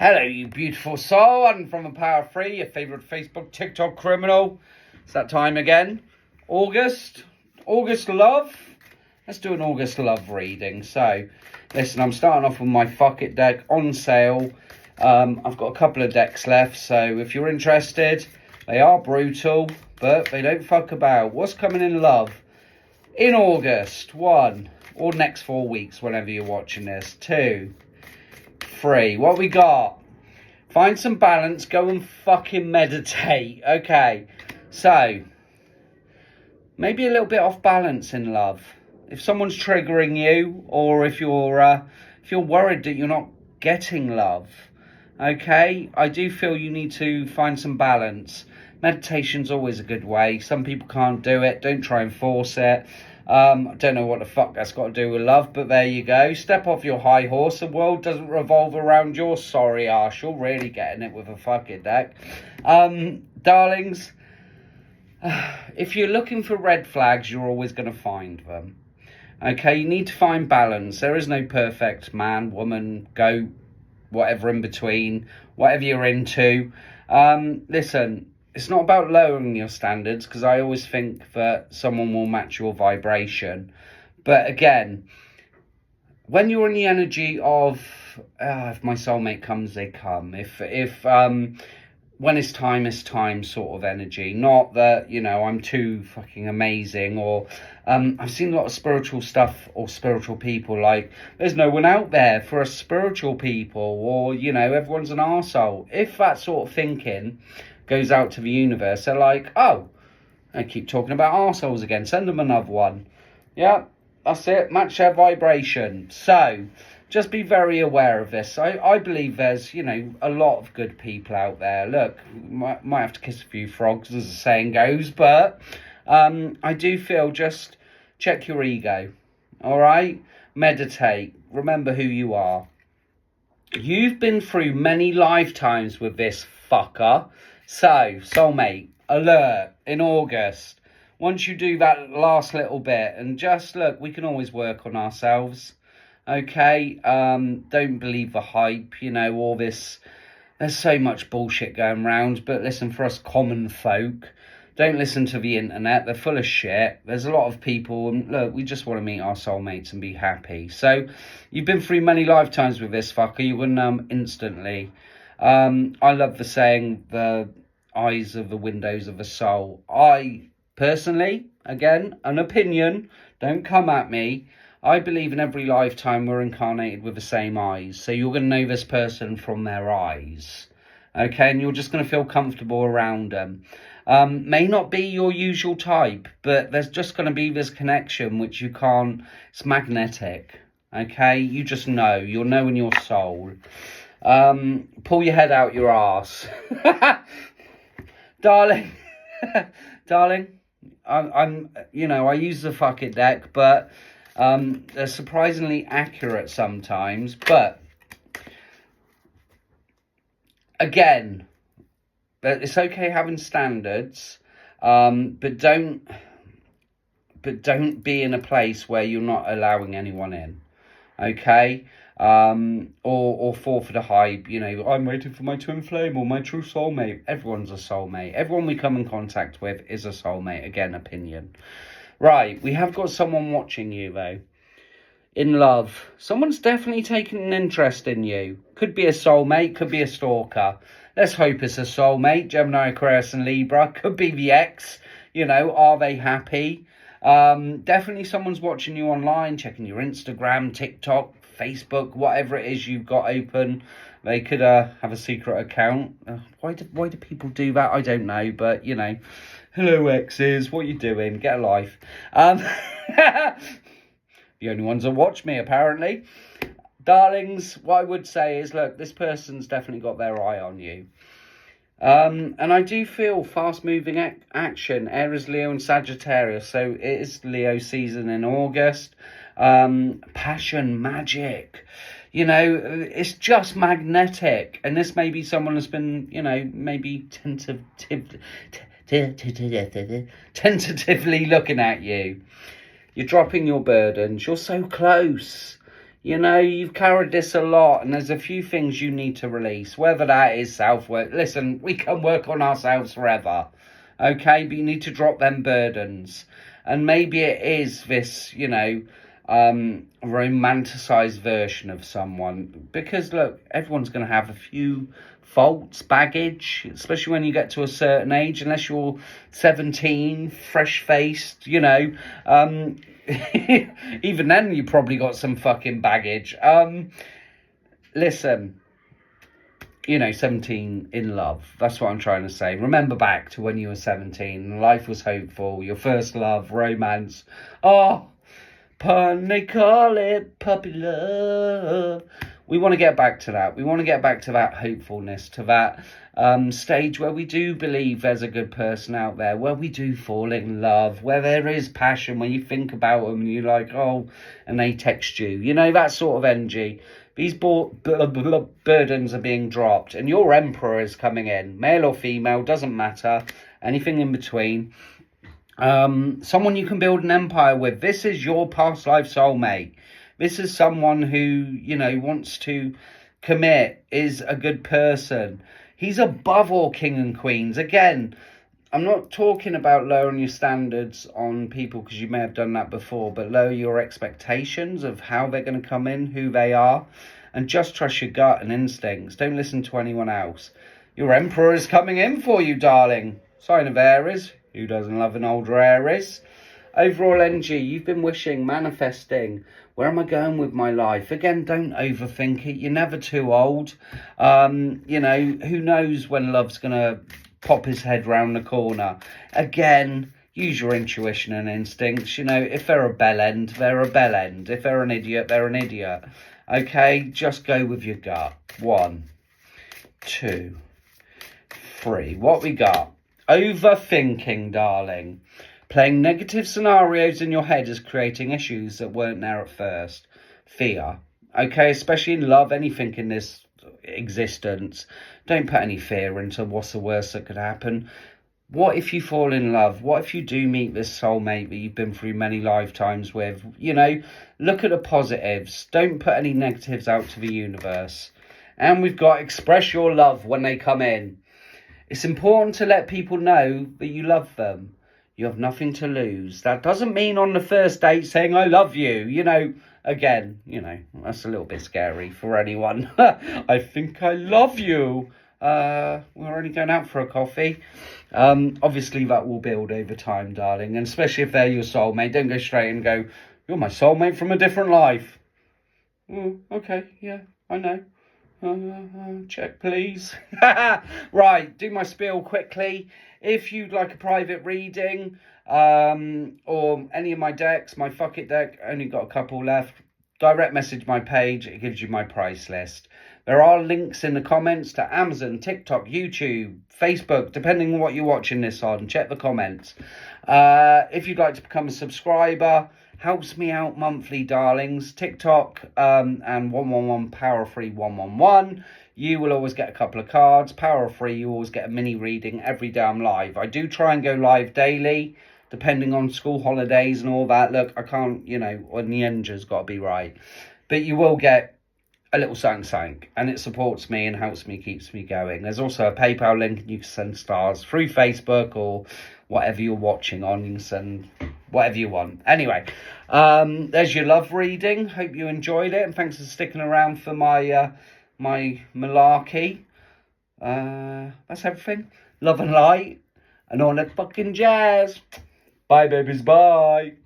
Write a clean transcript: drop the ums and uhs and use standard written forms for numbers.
Hello, you beautiful soul, and from the Power of Three, your favourite Facebook, TikTok criminal. It's that time again. August love. Let's do an August love reading. So, listen, I'm starting off with my Fuck It deck on sale. I've got a couple of decks left, so if you're interested, they are brutal, but they don't fuck about. What's coming in love in August? 1, or next 4 weeks, whenever you're watching this. 2, 3. What we got? Find some balance. Go and fucking meditate. Okay. So, maybe a little bit off balance in love. If someone's triggering you, or if you're worried that you're not getting love, okay, I do feel you need to find some balance. Meditation's always a good way. Some people can't do it. Don't try and force it. I don't know what the fuck that's got to do with love, but there you go. Step off your high horse. The world doesn't revolve around your sorry arse. You're really getting it with a fucking deck. Darlings, if you're looking for red flags, you're always going to find them. Okay, you need to find balance. There is no perfect man, woman, goat, whatever in between, whatever you're into. Listen, it's not about lowering your standards, because I always think that someone will match your vibration. But again, when you're in the energy of, if my soulmate comes, they come. If when it's time sort of energy. Not that, I'm too fucking amazing, or I've seen a lot of spiritual stuff or spiritual people like, there's no one out there for us spiritual people, or, everyone's an arsehole. If that sort of thinking goes out to the universe, they're like, oh, I keep talking about arseholes again, send them another one. Yeah, that's it, match their vibration. So, just be very aware of this. I believe there's, a lot of good people out there. Look, might have to kiss a few frogs, as the saying goes, but I do feel just check your ego, all right? Meditate. Remember who you are. You've been through many lifetimes with this fucker. So, soulmate, alert, in August. Once you do that last little bit, and just look, we can always work on ourselves. Okay, don't believe the hype, all this. There's so much bullshit going around, but listen, for us common folk, don't listen to the internet. They're full of shit. There's a lot of people, and look, we just want to meet our soulmates and be happy. So, you've been through many lifetimes with this fucker. You will know instantly. I love the saying, the eyes of the windows of the soul. I personally, again, an opinion, don't come at me, I believe in every lifetime we're incarnated with the same eyes. So you're going to know this person from their eyes. Okay, and you're just going to feel comfortable around them. May not be your usual type, but there's just going to be this connection which you can't, it's magnetic. Okay, you just know, you'll know in your soul. Pull your head out your arse. Darling, I'm I use the Fuck It deck, but they're surprisingly accurate sometimes. But again, it's okay having standards, but don't be in a place where you're not allowing anyone in. Okay. Or fall for the hype, I'm waiting for my twin flame or my true soulmate. Everyone's a soulmate. Everyone we come in contact with is a soulmate. Again, opinion. Right, we have got someone watching you, though. In love. Someone's definitely taken an interest in you. Could be a soulmate, could be a stalker. Let's hope it's a soulmate. Gemini, Aquarius and Libra. Could be the ex. Are they happy? Definitely someone's watching you online, checking your Instagram, TikTok, Facebook, whatever it is you've got open. They could have a secret account. Why do people do that? I don't know, but hello exes, what are you doing? Get a life. The only ones that watch me, apparently. Darlings, what I would say is, look, this person's definitely got their eye on you. And I do feel fast-moving action. Aries, Leo and Sagittarius. So it is Leo season in August. Passion, magic. It's just magnetic. And this may be someone that's been, maybe tentatively looking at you. You're dropping your burdens. You're so close. You know, you've carried this a lot, and there's a few things you need to release, whether that is self-work. Listen, we can work on ourselves forever, okay? But you need to drop them burdens. And maybe it is this, you know, romanticized version of someone. Because, look, everyone's going to have a few faults, baggage, especially when you get to a certain age, unless you're 17, fresh-faced, you know. Even then, you probably got some fucking baggage. Listen, you know, 17 in love. That's what I'm trying to say. Remember back to when you were 17. Life was hopeful. Your first love, romance. Oh, pun, they call it puppy love. We want to get back to that. We want to get back to that hopefulness, to that stage where we do believe there's a good person out there, where we do fall in love, where there is passion, when you think about them and you're like, oh, and they text you. You know, that sort of energy. These burdens are being dropped, and your emperor is coming in. Male or female, doesn't matter. Anything in between. Someone you can build an empire with. This is your past life soulmate. This is someone who, you know, wants to commit, is a good person. He's above all king and queens. Again, I'm not talking about lowering your standards on people, because you may have done that before, but lower your expectations of how they're going to come in, who they are, and just trust your gut and instincts. Don't listen to anyone else. Your emperor is coming in for you, darling. Sign of Aries. Who doesn't love an older Aries? Overall energy, you've been wishing, manifesting. Where am I going with my life? Again, don't overthink it. You're never too old. You know, who knows when love's going to pop his head round the corner. Again, use your intuition and instincts. You know, if they're a bell end, they're a bell end. If they're an idiot, they're an idiot. Okay, just go with your gut. 1, 2, 3. What we got? Overthinking, darling. Playing negative scenarios in your head is creating issues that weren't there at first. Fear. Okay, especially in love, anything in this existence. Don't put any fear into what's the worst that could happen. What if you fall in love? What if you do meet this soulmate that you've been through many lifetimes with? You know, look at the positives. Don't put any negatives out to the universe. And we've got express your love when they come in. It's important to let people know that you love them. You have nothing to lose. That doesn't mean on the first date saying, I love you. You know, again, you know, that's a little bit scary for anyone. I think I love you. We're only going out for a coffee. Obviously, that will build over time, darling. And especially if they're your soulmate. Don't go straight and go, you're my soulmate from a different life. Oh, okay, yeah, I know. Check, please. Right, do my spiel quickly. If you'd like a private reading, or any of my decks, my Fuck It deck, only got a couple left, direct message my page. It gives you my price list. There are links in the comments to Amazon, TikTok, YouTube, Facebook, depending on what you're watching this on. Check the comments. If you'd like to become a subscriber, helps me out monthly, darlings. TikTok and 111 Power Free 111. You will always get a couple of cards. Power Free, you always get a mini reading every day I'm live. I do try and go live daily, depending on school holidays and all that. Look, I can't, you know, when the engine's got to be right. But you will get a little something, and it supports me and helps me, keeps me going. There's also a PayPal link, and you can send stars through Facebook or whatever you're watching on. You can send whatever you want. Anyway, there's your love reading. Hope you enjoyed it, and thanks for sticking around for my my malarkey. That's everything. Love and light and all that fucking jazz. Bye, babies. Bye.